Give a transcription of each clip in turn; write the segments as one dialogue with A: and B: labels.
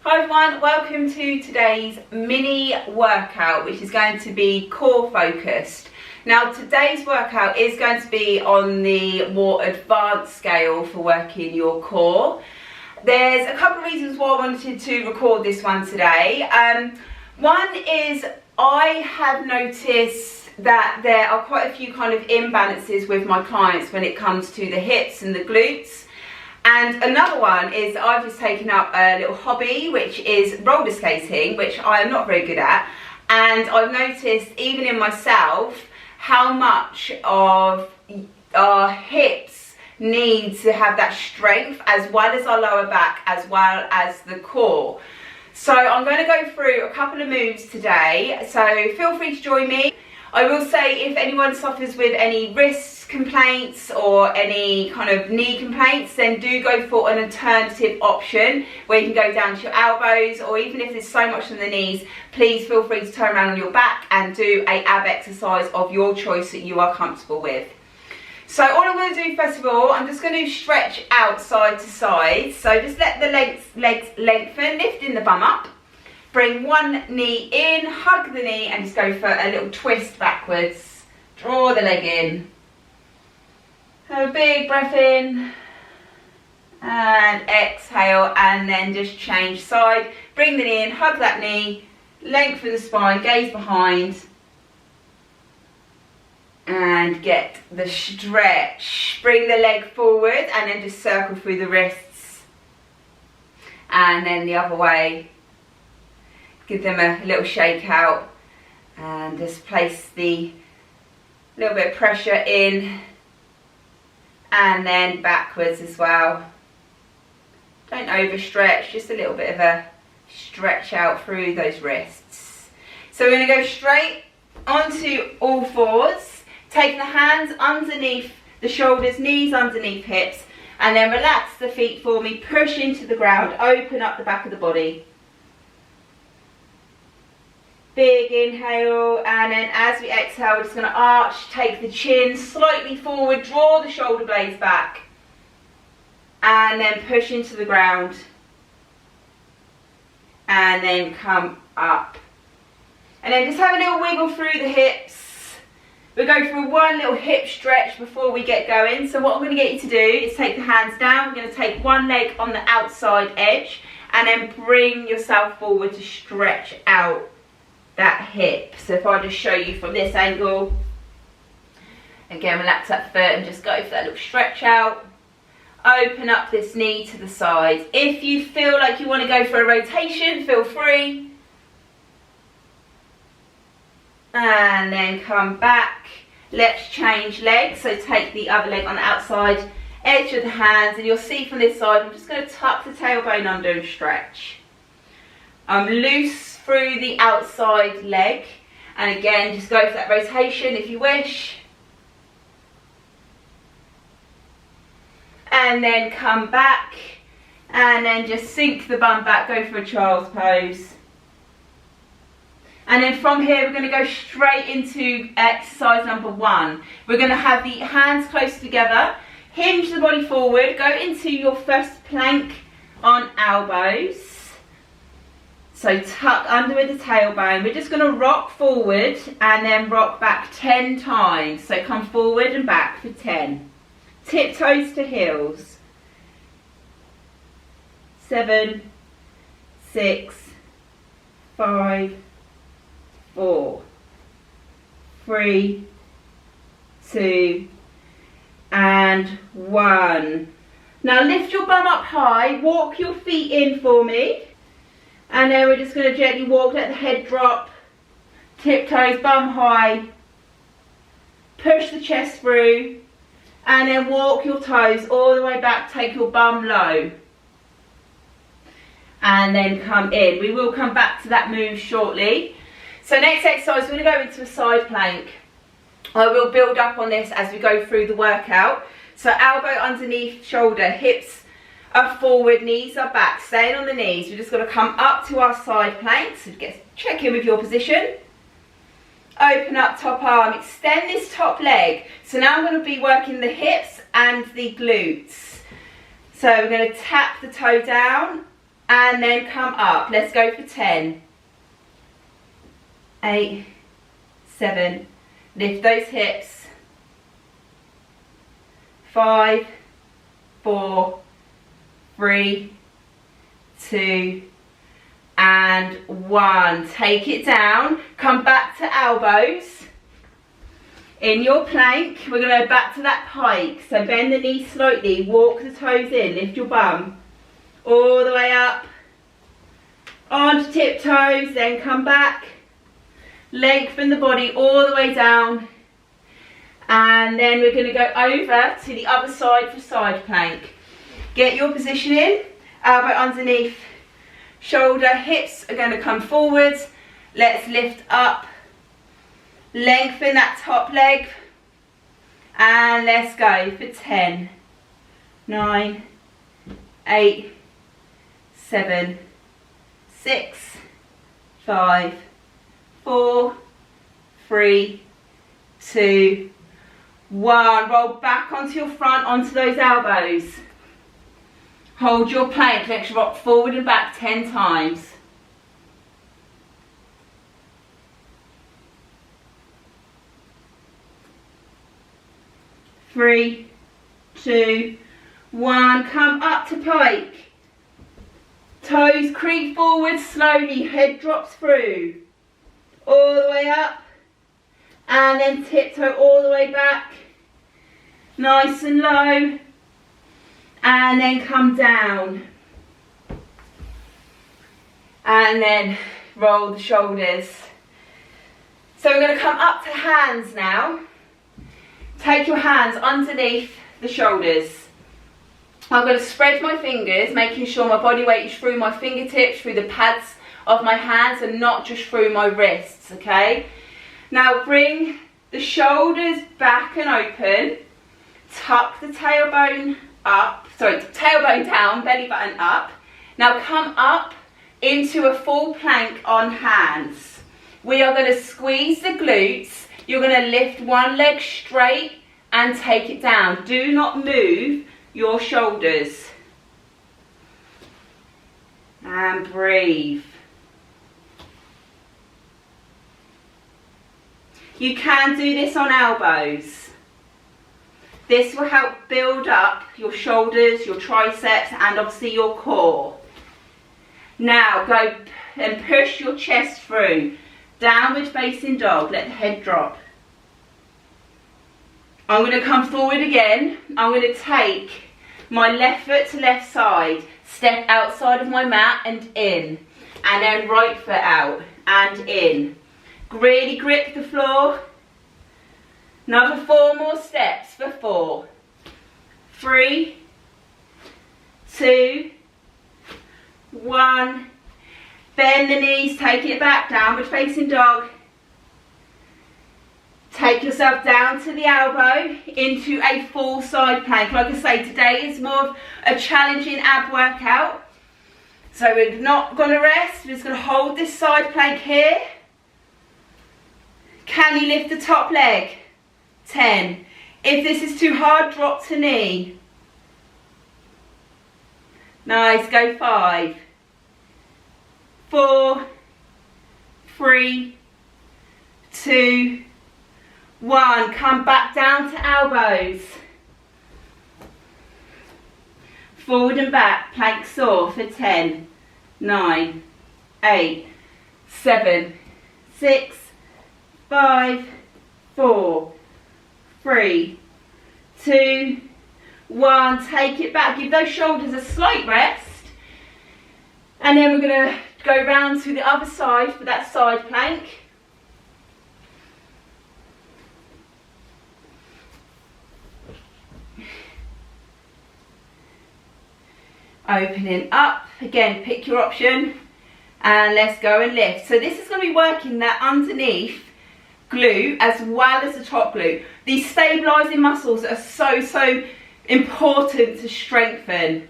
A: Hi everyone, welcome to today's mini workout, which is going to be core focused. Now today's workout is going to be on the more advanced scale for working your core. There's a couple of reasons why I wanted to record this one today. One is I have noticed that there are quite a few kind of imbalances with my clients when it comes to the hips and the glutes. And another one is I've just taken up a little hobby, which is roller skating, which I am not very good at. And I've noticed, even in myself, how much of our hips need to have that strength, as well as our lower back, as well as the core. So I'm going to go through a couple of moves today, so feel free to join me. I will say, if anyone suffers with any wrist complaints or any kind of knee complaints, then do go for an alternative option where you can go down to your elbows, or even if there's so much on the knees, please feel free to turn around on your back and do a ab exercise of your choice that you are comfortable with. So all I'm going to do first of all, I'm just going to stretch out side to side. So just let the legs lengthen, lifting the bum up. Bring one knee in, hug the knee, and just go for a little twist backwards. Draw the leg in. Have a big breath in. And exhale, and then just change side. Bring the knee in, hug that knee, lengthen the spine, gaze behind. And get the stretch. Bring the leg forward, and then just circle through the wrists. And then the other way. Give them a little shake out and just place the little bit of pressure in, and then backwards as well. Don't overstretch, just a little bit of a stretch out through those wrists. So we're going to go straight onto all fours, taking the hands underneath the shoulders, knees underneath hips, and then relax the feet for me, push into the ground, open up the back of the body. Big inhale, and then as we exhale, we're just going to arch, take the chin slightly forward, draw the shoulder blades back, and then push into the ground, and then come up. And then just have a little wiggle through the hips. We'll go through one little hip stretch before we get going. So what I'm going to get you to do is take the hands down. We're going to take one leg on the outside edge, and then bring yourself forward to stretch out that hip. So if I just show you from this angle, again, relax that foot and just go for that little stretch out. Open up this knee to the side. If you feel like you want to go for a rotation, feel free. And then come back. Let's change legs. So take the other leg on the outside edge of the hands, and you'll see from this side, I'm just going to tuck the tailbone under and stretch. Loose through the outside leg, and again, just go for that rotation if you wish. And then come back, and then just sink the bum back, go for a child's pose. And then from here, we're going to go straight into exercise number one. We're going to have the hands close together, hinge the body forward, go into your first plank on elbows. So tuck under with the tailbone. We're just going to rock forward and then rock back 10 times. So come forward and back for 10. Tiptoes to heels. 7, 6, 5, 4, 3, 2, and 1. Now lift your bum up high. Walk your feet in for me. And then we're just going to gently walk, let the head drop, tiptoes, bum high, push the chest through, and then walk your toes all the way back, take your bum low, and then come in. We will come back to that move shortly. So next exercise, we're going to go into a side plank. I will build up on this as we go through the workout. So elbow underneath shoulder, hips are forward, knees are back, staying on the knees. We're just going to come up to our side plank. So check in with your position. Open up top arm, extend this top leg. So now I'm going to be working the hips and the glutes. So we're going to tap the toe down, and then come up. Let's go for 10. 8, 7, lift those hips. 5, 4, 3, 2, and 1. Take it down, come back to elbows. In your plank, we're going to go back to that pike. So bend the knees slightly, walk the toes in, lift your bum all the way up onto tiptoes, then come back, lengthen the body all the way down, and then we're going to go over to the other side for side plank. Get your position in, elbow underneath shoulder, hips are going to come forwards. Let's lift up, lengthen that top leg, and let's go for 10, 9, 8, 7, 6, 5, 4, 3, 2, 1. Roll back onto your front, onto those elbows. Hold your plank, let's rock forward and back 10 times. 3, 2, 1. Come up to pike. Toes creep forward slowly, head drops through. All the way up. And then tiptoe all the way back. Nice and low. And then come down. And then roll the shoulders. So we're going to come up to hands now. Take your hands underneath the shoulders. I'm going to spread my fingers, making sure my body weight is through my fingertips, through the pads of my hands, and not just through my wrists, okay? Now bring the shoulders back and open. Tuck the tailbone up, tailbone down, belly button up. Now come up into a full plank on hands. We are going to squeeze the glutes. You're going to lift one leg straight and take it down. Do not move your shoulders. And breathe. You can do this on elbows. This will help build up your shoulders, your triceps, and obviously your core. Now go and push your chest through. Downward facing dog, let the head drop. I'm going to come forward again. I'm going to take my left foot to left side, step outside of my mat and in, and then right foot out and in. Really grip the floor. Another 4 more steps for 4, 3, 2, 1. Bend the knees, take it back, downward facing dog. Take yourself down to the elbow into a full side plank. Like I say, today is more of a challenging ab workout. So we're not going to rest, we're just going to hold this side plank here. Can you lift the top leg? 10. If this is too hard, drop to knee. Nice, go 5, 4, 3, 2, 1. Come back down to elbows. Forward and back, plank saw for 10, 9, 8, 7, 6, 5, 4, 3, 2, 1. Take it back. Give those shoulders a slight rest. And then we're going to go round to the other side for that side plank. Opening up. Again, pick your option. And let's go and lift. So this is going to be working that underneath glute as well as the top glute. These stabilising muscles are so important to strengthen.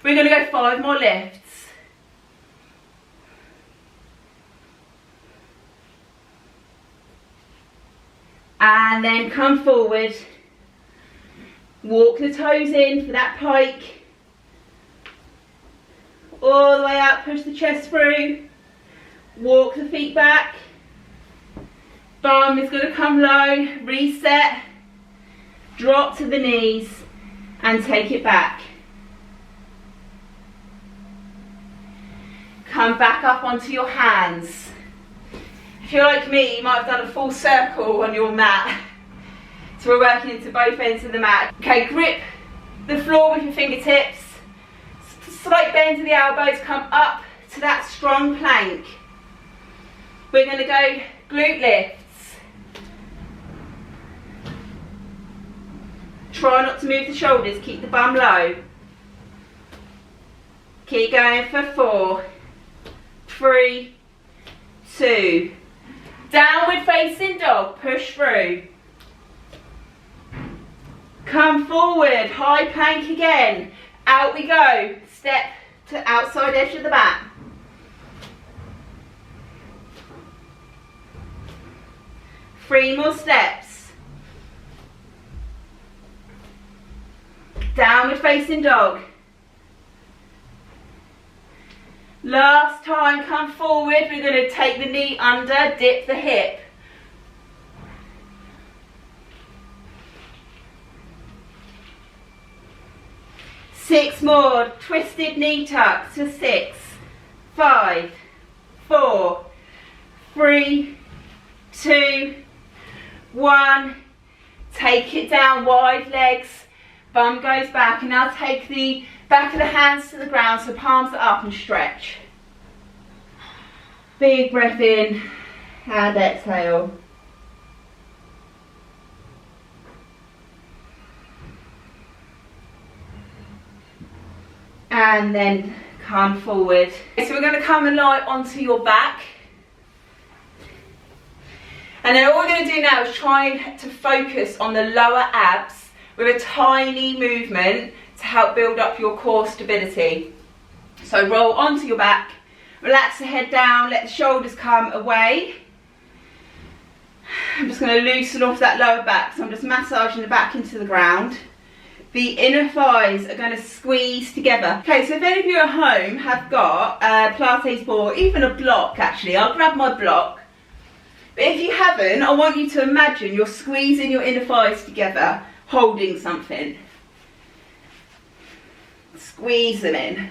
A: We're going to go 5 more lifts. And then come forward. Walk the toes in for that pike. All all the way up, push the chest through, walk the feet back, bum is going to come low, reset, drop to the knees and take it back. Come back up onto your hands. If you're like me, you might have done a full circle on your mat. So we're working into both ends of the mat. Okay, grip the floor with your fingertips. Slight bend to the elbows, come up to that strong plank. We're going to go glute lifts. Try not to move the shoulders, keep the bum low. Keep going for 4, 3, 2. Downward facing dog, push through. Come forward, high plank again. Out we go. Step to outside edge of the mat. Three more steps. Downward facing dog. Last time, come forward. We're going to take the knee under, dip the hip. Six more, twisted knee tucks to 6, 5, 4, 3, 2, 1. Take it down, wide legs, bum goes back, and now take the back of the hands to the ground, so palms are up and stretch. Big breath in and exhale. And then come forward. So we're going to come and lie onto your back. And then all we're going to do now is try to focus on the lower abs with a tiny movement to help build up your core stability. So roll onto your back, relax the head down, let the shoulders come away. I'm just going to loosen off that lower back, so I'm just massaging the back into the ground. The inner thighs are going to squeeze together. Okay, so if any of you at home have got a Pilates ball, even a block actually, I'll grab my block. But if you haven't, I want you to imagine you're squeezing your inner thighs together, holding something. Squeeze them in.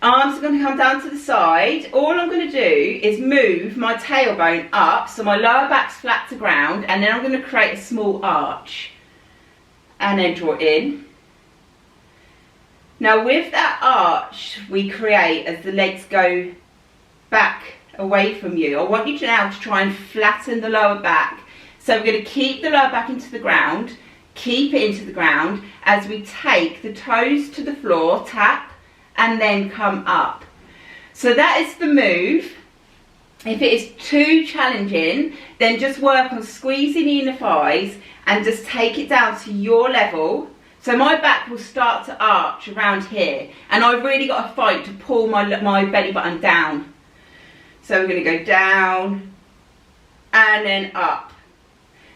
A: Arms are going to come down to the side. All I'm going to do is move my tailbone up so my lower back's flat to ground, and then I'm going to create a small arch. And then draw in. Now with that arch we create as the legs go back away from you, I want you to now to try and flatten the lower back. So we're going to keep the lower back into the ground, keep it into the ground as we take the toes to the floor, tap, and then come up. So that is the move. If it is too challenging, then just work on squeezing the inner thighs and just take it down to your level. So my back will start to arch around here, and I've really got to fight to pull my belly button down. So we're going to go down and then up.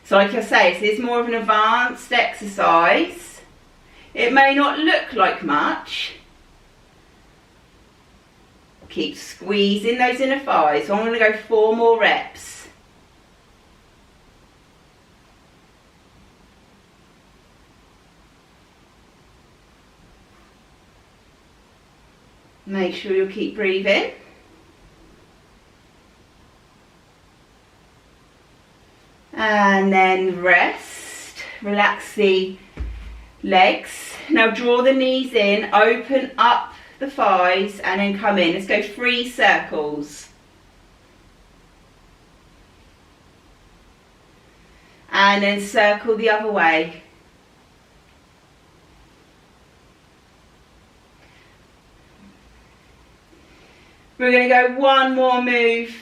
A: So like I say, this is more of an advanced exercise. It may not look like much. Keep squeezing those inner thighs. So I'm going to go 4 more reps. Make sure you keep breathing. And then rest. Relax the legs. Now draw the knees in, open up the thighs, and then come in. Let's go 3 circles. And then circle the other way. We're going to go 1 more move.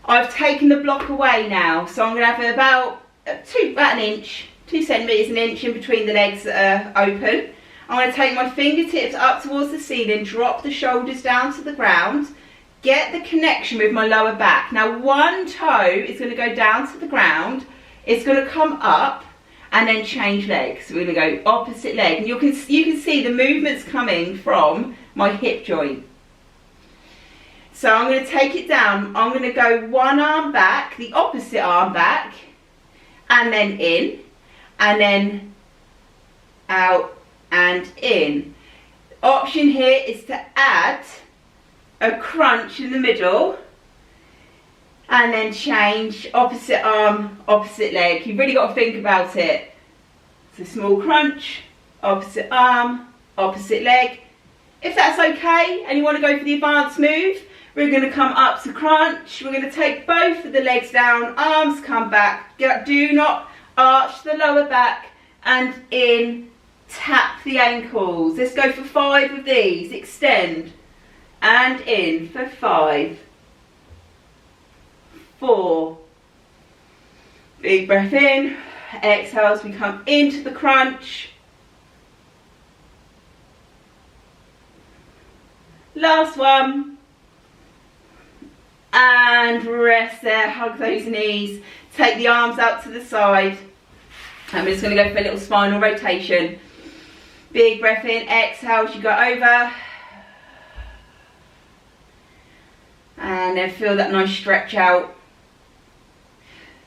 A: I've taken the block away now, so I'm going to have about an inch, 2 centimetres, an inch in between the legs that are open. I'm going to take my fingertips up towards the ceiling, drop the shoulders down to the ground, get the connection with my lower back. Now one toe is going to go down to the ground, it's going to come up and then change legs. So we're going to go opposite leg, and you can see the movements coming from my hip joint. So I'm going to take it down. I'm going to go one arm back, the opposite arm back, and then in, and then out and in. Option here is to add a crunch in the middle, and then change opposite arm, opposite leg. You've really got to think about it. It's a small crunch, opposite arm, opposite leg. If that's okay and you want to go for the advanced move, we're going to come up to crunch. We're going to take both of the legs down, arms come back. Do not arch the lower back, and in, tap the ankles. Let's go for 5 of these. Extend and in for 5, 4. Big breath in. Exhale as we come into the crunch. Last one. And rest there, hug those knees, take the arms out to the side. And we're just going to go for a little spinal rotation. Big breath in, exhale as you go over. And then feel that nice stretch out.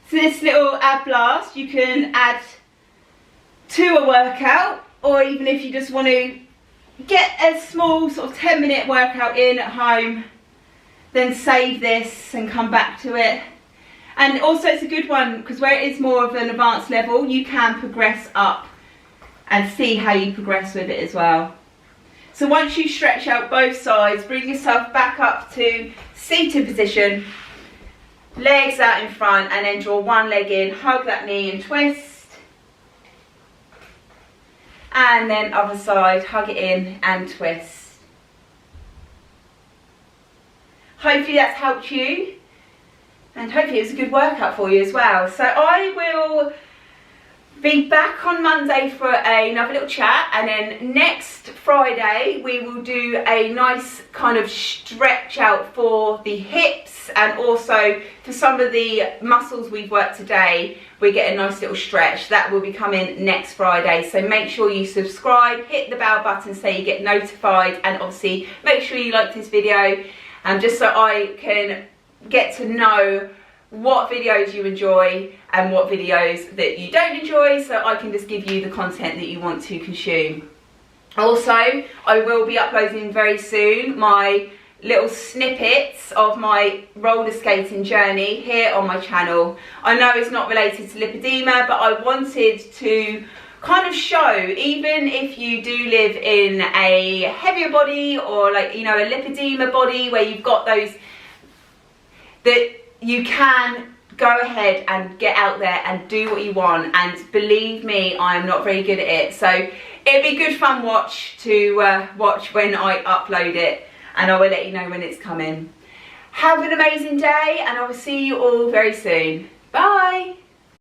A: So this little ab blast you can add to a workout, or even if you just want to get a small sort of 10-minute workout in at home, then save this and come back to it. And also it's a good one because where it is more of an advanced level, you can progress up and see how you progress with it as well. So once you stretch out both sides, bring yourself back up to seated position, legs out in front, and then draw one leg in, hug that knee and twist. And then other side, hug it in and twist. Hopefully that's helped you, and hopefully it was a good workout for you as well. So I will be back on Monday for another little chat, and then next Friday we will do a nice kind of stretch out for the hips, and also for some of the muscles we've worked today we get a nice little stretch. That will be coming next Friday, so make sure you subscribe, hit the bell button so you get notified, and obviously make sure you like this video, just so I can get to know what videos you enjoy and what videos that you don't enjoy, so I can just give you the content that you want to consume. Also, I will be uploading very soon my little snippets of my roller skating journey here on my channel. I know it's not related to lipedema, but I wanted to kind of show, even if you do live in a heavier body, or like, you know, a lipedema body where you've got those, that you can go ahead and get out there and do what you want. And believe me, I'm not very good at it, so it'd be good fun to watch when I upload it, and I will let you know when it's coming. Have an amazing day, and I will see you all very soon. Bye.